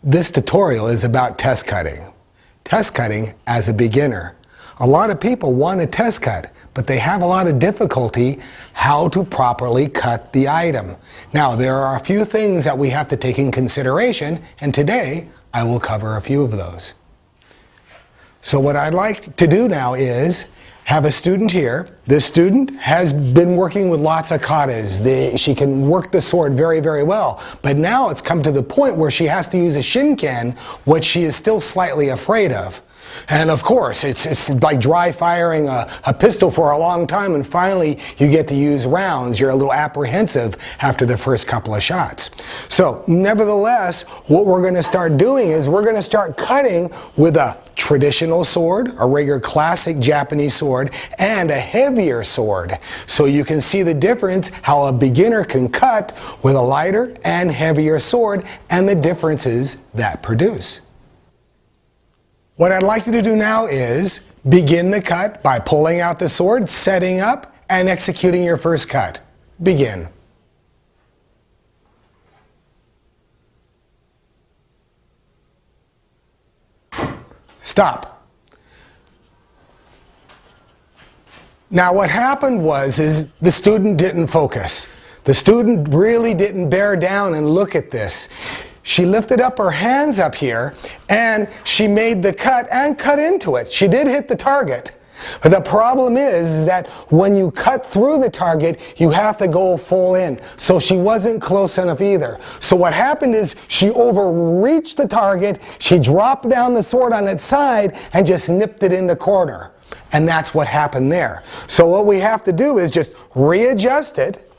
This tutorial is about test cutting. Test cutting as a beginner. A lot of people want to test cut, but they have a lot of difficulty how to properly cut the item. Now, there are a few things that we have to take in consideration, and today I will cover a few of those. So what I'd like to do now is have a student here. This student has been working with lots of katas. She can work the sword very, very well. But now it's come to the point where she has to use a shinken, which she is still slightly afraid of. And of course, it's like dry firing a pistol for a long time, and finally you get to use rounds. You're a little apprehensive after the first couple of shots. So nevertheless, what we're going to start doing is we're going to start cutting with a traditional sword, a regular classic Japanese sword, and a heavier sword. So you can see the difference how a beginner can cut with a lighter and heavier sword and the differences that produce. What I'd like you to do now is begin the cut by pulling out the sword, setting up, and executing your first cut. Begin. Stop. Now what happened is the student didn't focus. The student really didn't bear down and look at this. She lifted up her hands up here and she made the cut and cut into it. She did hit the target. But the problem is that when you cut through the target, you have to go full in. So she wasn't close enough either. So what happened is she overreached the target, she dropped down the sword on its side and just nipped it in the corner. And that's what happened there. So what we have to do is just readjust it,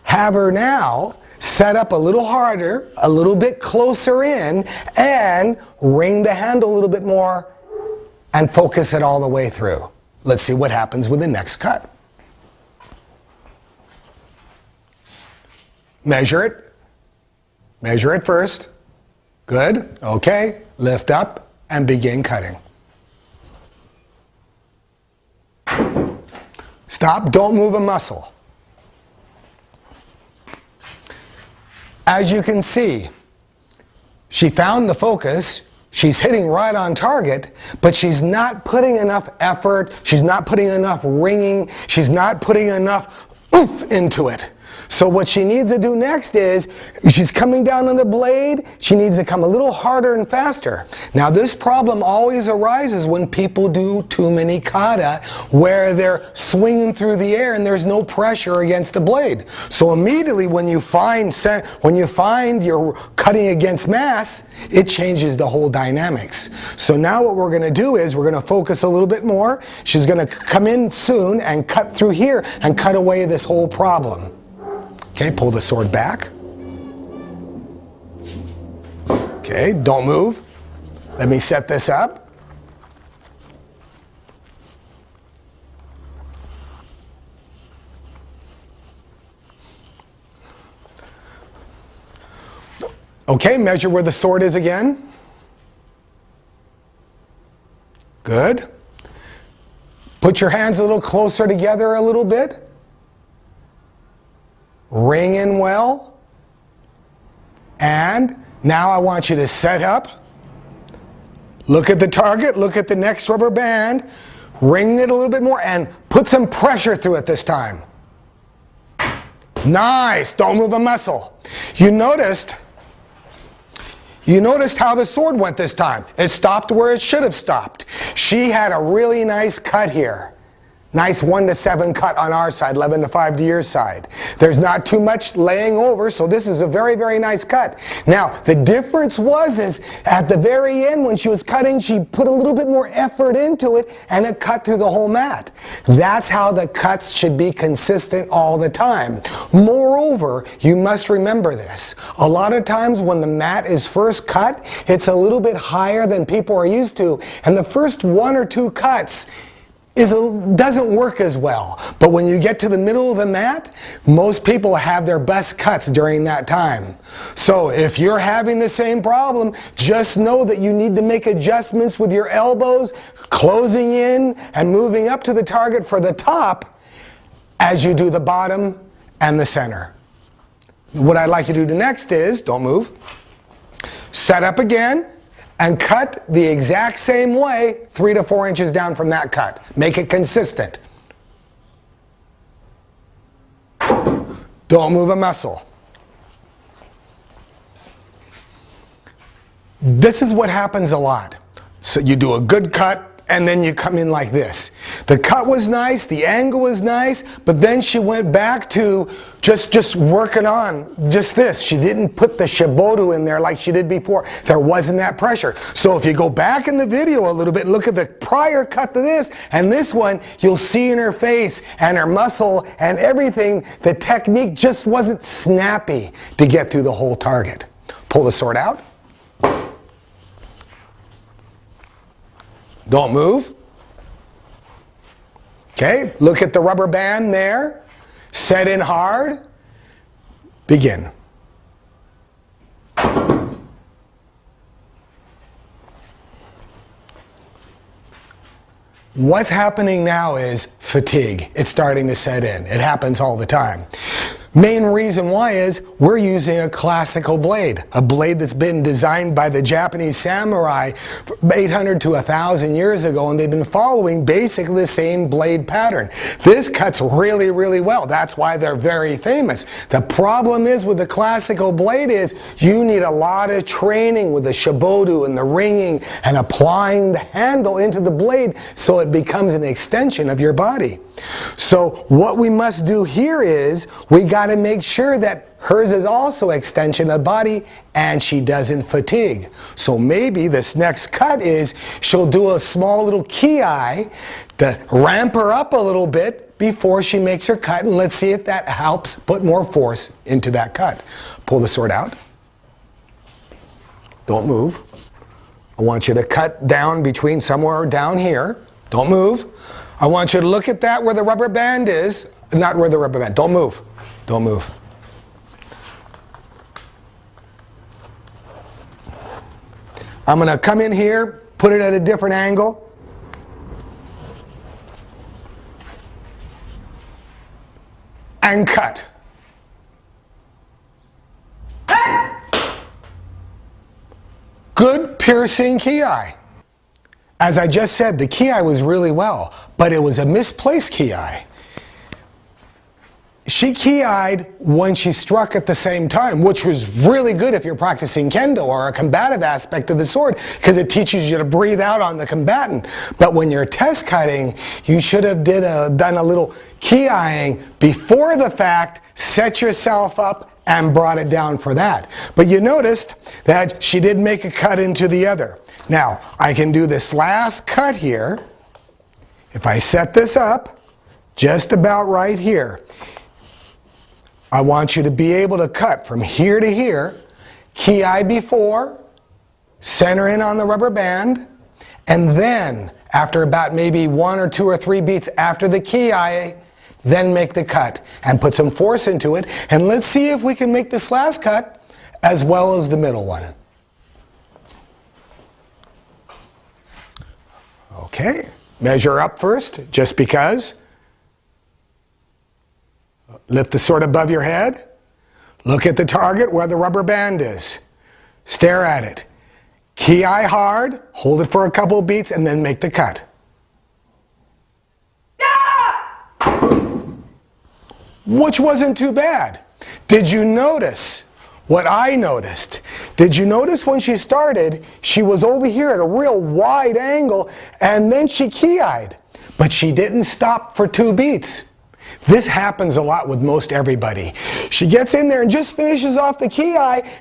have her now set up a little harder, a little bit closer in, and ring the handle a little bit more and focus it all the way through. Let's see what happens with the next cut. Measure it. Measure it first. Good. Okay. Lift up and begin cutting. Stop. Don't move a muscle. As you can see, she found the focus. She's hitting right on target, but she's not putting enough effort, she's not putting enough ringing, she's not putting enough oomph into it. So what she needs to do next is, she's coming down on the blade, she needs to come a little harder and faster. Now this problem always arises when people do too many kata, where they're swinging through the air and there's no pressure against the blade. So immediately when you find you're cutting against mass, it changes the whole dynamics. So now what we're going to do is we're going to focus a little bit more. She's going to come in soon and cut through here and cut away this whole problem. Okay, pull the sword back. Okay, don't move. Let me set this up. Okay, measure where the sword is again. Good. Put your hands a little closer together a little bit. Ring in well. And now I want you to set up. Look at the target, look at the next rubber band. Ring it a little bit more and put some pressure through it this time. Nice, don't move a muscle. You noticed how the sword went this time. It stopped where it should have stopped. She had a really nice cut here. Nice 1 to 7 cut on our side, 11 to 5 to your side. There's not too much laying over, so this is a very, very nice cut. Now, the difference is at the very end when she was cutting, she put a little bit more effort into it and it cut through the whole mat. That's how the cuts should be consistent all the time. Moreover, you must remember this. A lot of times when the mat is first cut, it's a little bit higher than people are used to, and the first 1 or 2 cuts doesn't work as well. But when you get to the middle of the mat, most people have their best cuts during that time. So if you're having the same problem, just know that you need to make adjustments with your elbows, closing in and moving up to the target for the top as you do the bottom and the center. What I'd like you to do next is, don't move, Set up again and cut the exact same way 3 to 4 inches down from that cut. Make it consistent. Don't move a muscle. This is what happens a lot. So you do a good cut and then you come in like this. The cut was nice, the angle was nice, but then she went back to just working on just this. She didn't put the shibodu in there like she did before. There wasn't that pressure. So if you go back in the video a little bit, look at the prior cut to this and this one, you'll see in her face and her muscle and everything, the technique just wasn't snappy to get through the whole target. Pull the sword out. Don't move. Okay, look at the rubber band there. Set in hard. Begin. What's happening now is fatigue. It's starting to set in. It happens all the time. Main reason why is we're using a classical blade, a blade that's been designed by the Japanese samurai 800 to 1,000 years ago, and they've been following basically the same blade pattern. This cuts really, really well. That's why they're very famous. The problem is with the classical blade is you need a lot of training with the shibodu and the ringing and applying the handle into the blade so it becomes an extension of your body. So what we must do here is we got to make sure that hers is also extension of body and she doesn't fatigue. So maybe this next cut is she'll do a small little ki to ramp her up a little bit before she makes her cut, and let's see if that helps put more force into that cut. Pull the sword out. Don't move. I want you to cut down between somewhere down here. Don't move. I want you to look at that where the rubber band is, not where the rubber band. Don't move. Don't move. I'm going to come in here, put it at a different angle. And cut. Good piercing ki. As I just said, the ki was really well, but it was a misplaced ki. She ki'd when she struck at the same time, which was really good if you're practicing kendo or a combative aspect of the sword, because it teaches you to breathe out on the combatant. But when you're test cutting, you should have done a little ki'ing before the fact, set yourself up, and brought it down for that. But you noticed that she did make a cut into the other. Now, I can do this last cut here. If I set this up, just about right here, I want you to be able to cut from here to here, ki before, center in on the rubber band, and then, after about maybe 1 or 2 or 3 beats after the ki, then make the cut and put some force into it. And let's see if we can make this last cut as well as the middle one. Okay, measure up first, just because. Lift the sword above your head. Look at the target where the rubber band is. Stare at it. Ki hard, hold it for a couple beats, and then make the cut. Which wasn't too bad. Did you notice what I noticed? Did you notice when she started, she was over here at a real wide angle, and then she ki-eyed, but she didn't stop for 2 beats. This happens a lot with most everybody. She gets in there and just finishes off the ki,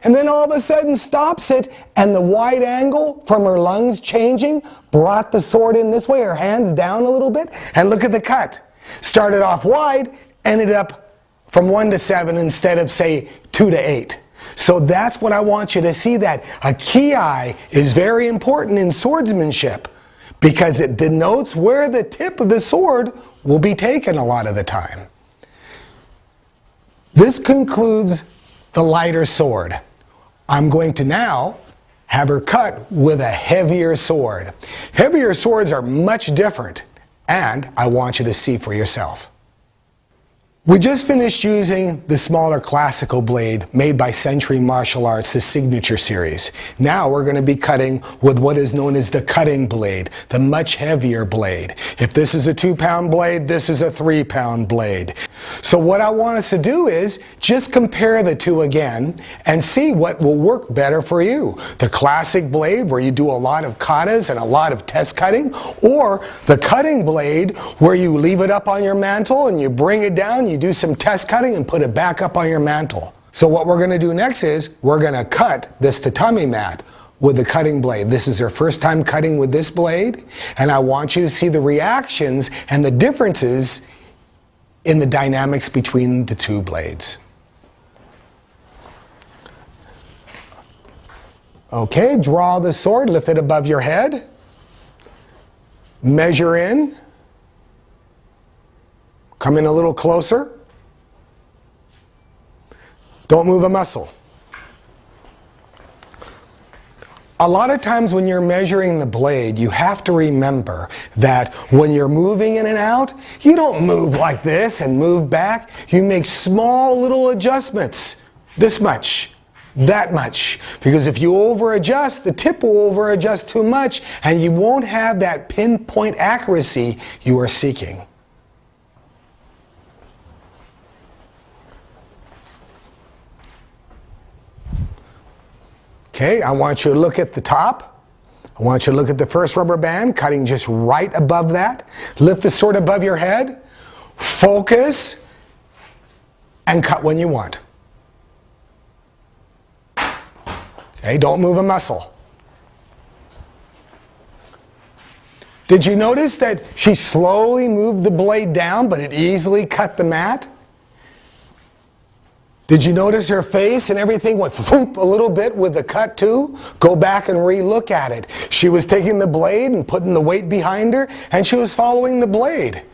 and then all of a sudden stops it, and the wide angle from her lungs changing brought the sword in this way, her hands down a little bit, and look at the cut. Started off wide, ended up from 1 to 7 instead of, say, 2 to 8. So that's what I want you to see, that a ki is very important in swordsmanship because it denotes where the tip of the sword will be taken a lot of the time. This concludes the lighter sword. I'm going to now have her cut with a heavier sword. Heavier swords are much different, and I want you to see for yourself. We just finished using the smaller classical blade made by Century Martial Arts, the Signature Series. Now we're going to be cutting with what is known as the cutting blade, the much heavier blade. If this is a 2-pound blade, this is a 3-pound blade. So what I want us to do is just compare the two again and see what will work better for you. The classic blade where you do a lot of katas and a lot of test cutting, or the cutting blade where you leave it up on your mantle and you bring it down, you do some test cutting and put it back up on your mantle. So what we're going to do next is we're going to cut this tatami mat with the cutting blade. This is her first time cutting with this blade, and I want you to see the reactions and the differences in the dynamics between the two blades. Okay, draw the sword, lift it above your head, measure in, come in a little closer, don't move a muscle. A lot of times when you're measuring the blade, you have to remember that when you're moving in and out, you don't move like this and move back. You make small little adjustments, this much, that much. Because if you over-adjust, the tip will over-adjust too much and you won't have that pinpoint accuracy you are seeking. Okay, I want you to look at the top. I want you to look at the first rubber band, cutting just right above that. Lift the sword above your head, focus, and cut when you want. Okay, don't move a muscle. Did you notice that she slowly moved the blade down, but it easily cut the mat? Did you notice her face and everything went thump a little bit with the cut too? Go back and re-look at it. She was taking the blade and putting the weight behind her, and she was following the blade.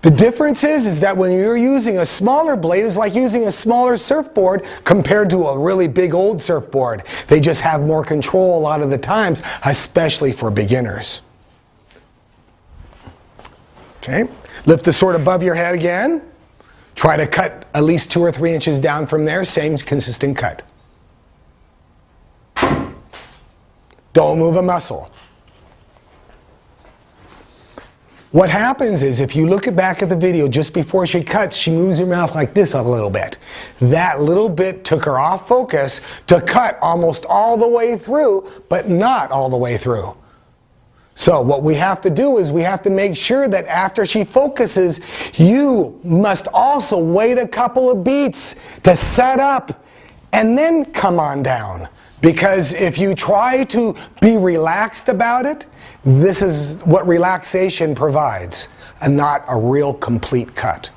The difference is that when you're using a smaller blade, it's like using a smaller surfboard compared to a really big old surfboard. They just have more control a lot of the times, especially for beginners. Okay, lift the sword above your head again. Try to cut at least 2 or 3 inches down from there, same consistent cut. Don't move a muscle. What happens is if you look back at the video just before she cuts, she moves her mouth like this a little bit. That little bit took her off focus to cut almost all the way through, but not all the way through. So what we have to do is we have to make sure that after she focuses, you must also wait a couple of beats to set up and then come on down. Because if you try to be relaxed about it, this is what relaxation provides, and not a real complete cut.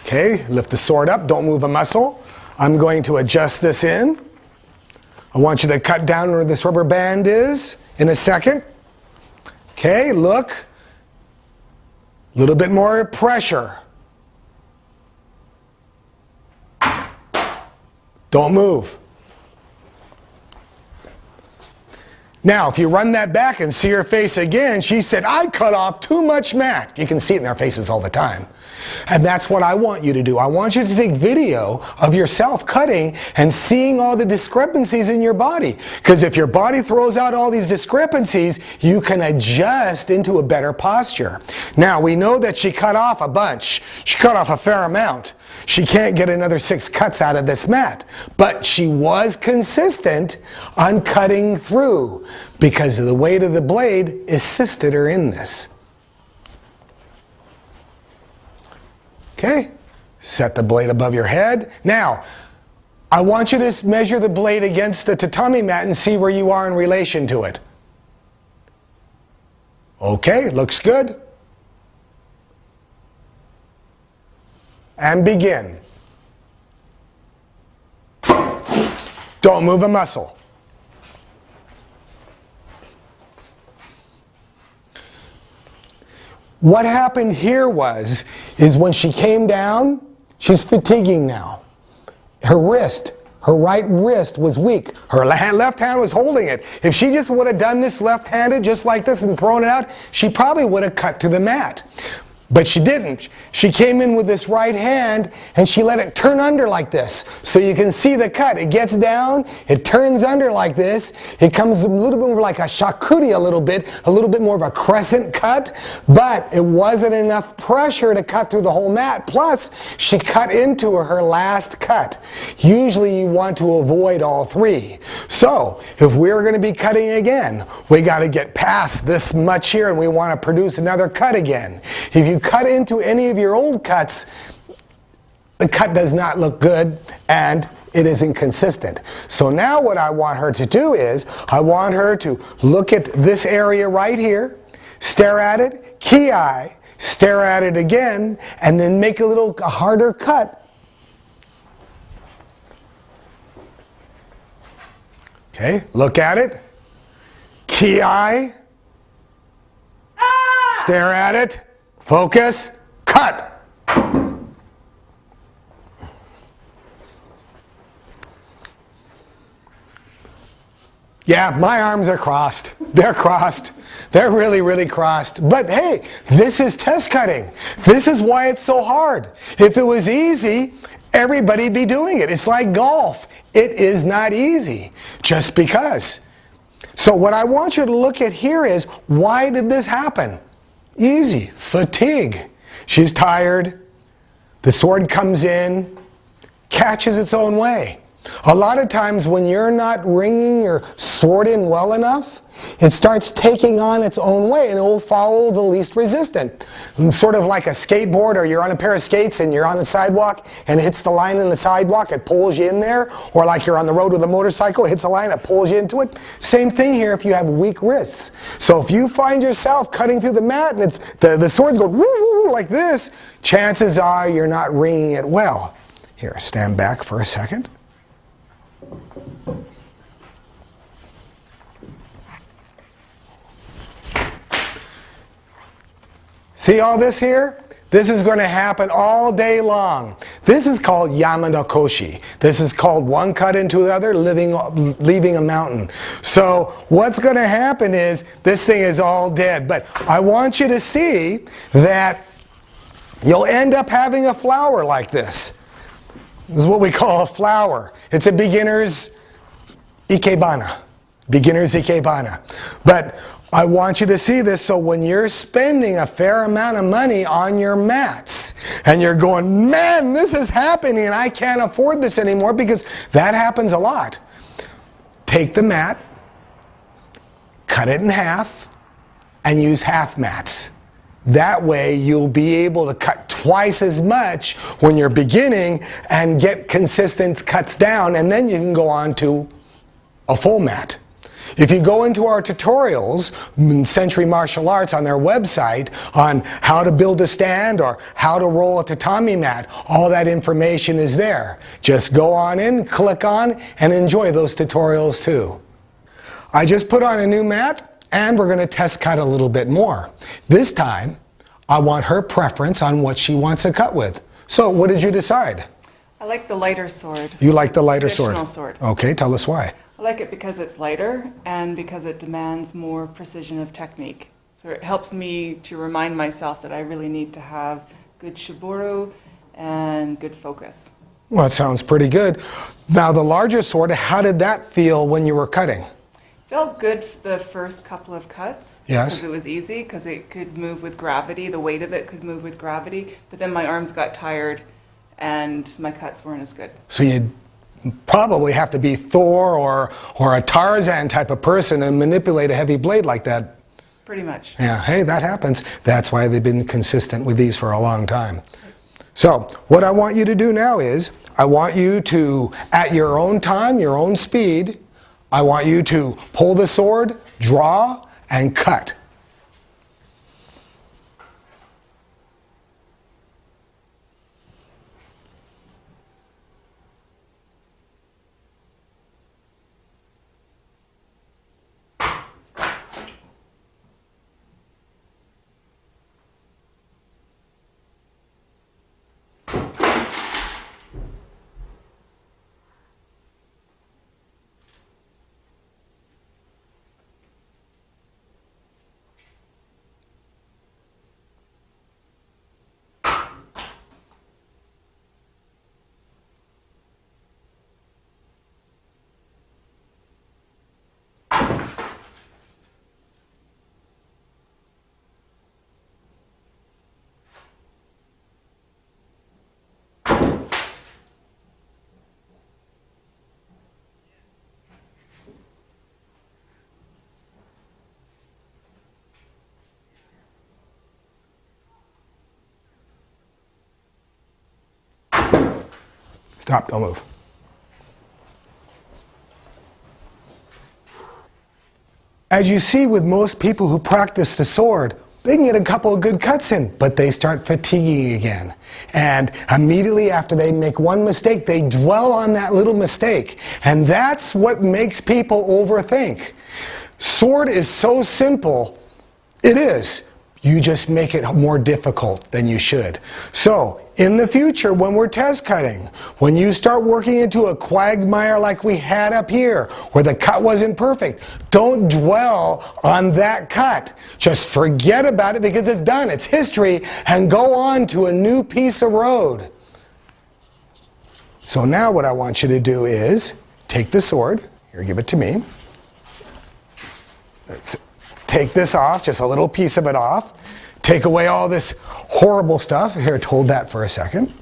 Okay, lift the sword up, don't move a muscle. I'm going to adjust this in. I want you to cut down where this rubber band is. In a second. Okay, look. A little bit more pressure. Don't move. Now, if you run that back and see her face again, she said, I cut off too much mat. You can see it in their faces all the time. And that's what I want you to do. I want you to take video of yourself cutting and seeing all the discrepancies in your body. Because if your body throws out all these discrepancies, you can adjust into a better posture. Now, we know that she cut off a bunch. She cut off a fair amount. She can't get another 6 cuts out of this mat. But she was consistent on cutting through because of the weight of the blade assisted her in this. Okay, set the blade above your head. Now, I want you to measure the blade against the tatami mat and see where you are in relation to it. Okay, looks good. And begin. Don't move a muscle. What happened here is when she came down, she's fatiguing now. Her wrist, her right wrist was weak. Her left hand was holding it. If she just would have done this left-handed just like this and thrown it out, she probably would have cut to the mat. But she didn't. She came in with this right hand and she let it turn under like this. So you can see the cut. It gets down, it turns under like this. It comes a little bit more like a charcuterie a little bit more of a crescent cut. But it wasn't enough pressure to cut through the whole mat. Plus, she cut into her last cut. Usually you want to avoid all three. So, if we're going to be cutting again, we got to get past this much here and we want to produce another cut again. If you cut into any of your old cuts, the cut does not look good and it isn't consistent. So now what I want her to do is, I want her to look at this area right here, stare at it, key eye, stare at it again, and then make a harder cut. Okay, look at it, key eye, stare at it, focus, cut. Yeah, my arms are crossed. They're crossed. They're really, really crossed. But hey, this is test cutting. This is why it's so hard. If it was easy, everybody'd be doing it. It's like golf. It is not easy, just because. So what I want you to look at here is, why did this happen? Easy. Fatigue. She's tired. The sword comes in, catches its own way. A lot of times when you're not ringing your sword in well enough, it starts taking on its own way and it will follow the least resistant. Sort of like a skateboard, or you're on a pair of skates and you're on the sidewalk and it hits the line in the sidewalk, it pulls you in there. Or like you're on the road with a motorcycle, it hits a line, it pulls you into it. Same thing here if you have weak wrists. So if you find yourself cutting through the mat and the sword's going woo, woo, woo, like this, chances are you're not ringing it well. Here, stand back for a second. See all this here? This is going to happen all day long. This is called Yamada Koshi. This is called one cut into the other, leaving a mountain. So what's going to happen is, this thing is all dead. But I want you to see that you'll end up having a flower like this. This is what we call a flower. It's a beginner's ikebana. Beginner's ikebana. But I want you to see this, so when you're spending a fair amount of money on your mats and you're going, man, this is happening and I can't afford this anymore, because that happens a lot. Take the mat, cut it in half, and use half mats. That way you'll be able to cut twice as much when you're beginning and get consistent cuts down, and then you can go on to a full mat. If you go into our tutorials, Century Martial Arts, on their website on how to build a stand or how to roll a tatami mat, all that information is there. Just go on in, click on, and enjoy those tutorials too. I just put on a new mat and we're going to test cut a little bit more. This time, I want her preference on what she wants to cut with. So what did you decide? I like the lighter sword. You like the lighter sword? Traditional sword. Okay, tell us why. I like it because it's lighter and because it demands more precision of technique. So it helps me to remind myself that I really need to have good shiburu and good focus. Well, that sounds pretty good. Now the larger sword, how did that feel when you were cutting? Felt good the first couple of cuts. Yes. Because it was easy, because it could move with gravity. The weight of it could move with gravity. But then my arms got tired and my cuts weren't as good. So you probably have to be Thor or a Tarzan type of person and manipulate a heavy blade like that. Pretty much. Yeah, hey, that happens. That's why they've been consistent with these for a long time. So what I want you to do now is, I want you to, at your own time, your own speed, I want you to pull the sword, draw, and cut. Stop, don't move. As you see with most people who practice the sword, they can get a couple of good cuts in, but they start fatiguing again. And immediately after they make one mistake, they dwell on that little mistake. And that's what makes people overthink. Sword is so simple. It is. You just make it more difficult than you should. So, in the future, when we're test cutting, when you start working into a quagmire like we had up here, where the cut wasn't perfect, don't dwell on that cut. Just forget about it because it's done, it's history, and go on to a new piece of road. So now what I want you to do is take the sword, here, give it to me. Let's take this off, just a little piece of it off. Take away all this horrible stuff. Here, hold that for a second.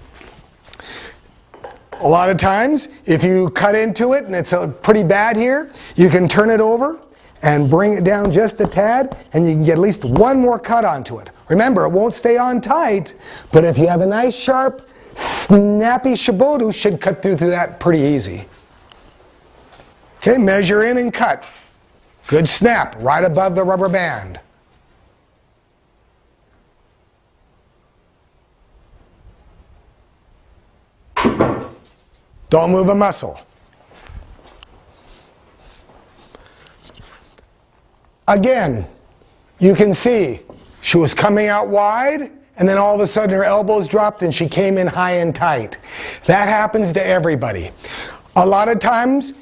A lot of times, if you cut into it and it's pretty bad here, you can turn it over and bring it down just a tad, and you can get at least one more cut onto it. Remember, it won't stay on tight, but if you have a nice, sharp, snappy shibori, should cut through that pretty easy. Okay, measure in and cut. Good snap, right above the rubber band. Don't move a muscle. Again, you can see she was coming out wide, and then all of a sudden her elbows dropped and she came in high and tight. That happens to everybody. A lot of times,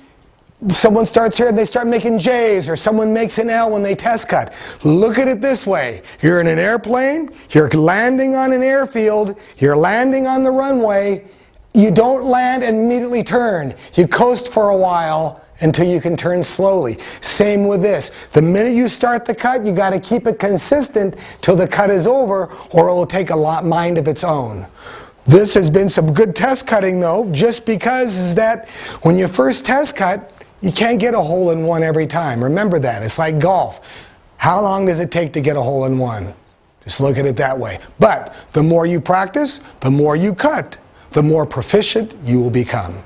someone starts here and they start making J's, or someone makes an L when they test cut. Look at it this way. You're in an airplane, you're landing on an airfield, you're landing on the runway. You don't land and immediately turn. You coast for a while until you can turn slowly. Same with this. The minute you start the cut, you got to keep it consistent till the cut is over, or it will take a mind of its own. This has been some good test cutting though, just because is that when you first test cut, you can't get a hole-in-one every time. Remember that. It's like golf. How long does it take to get a hole-in-one? Just look at it that way. But the more you practice, the more you cut, the more proficient you will become.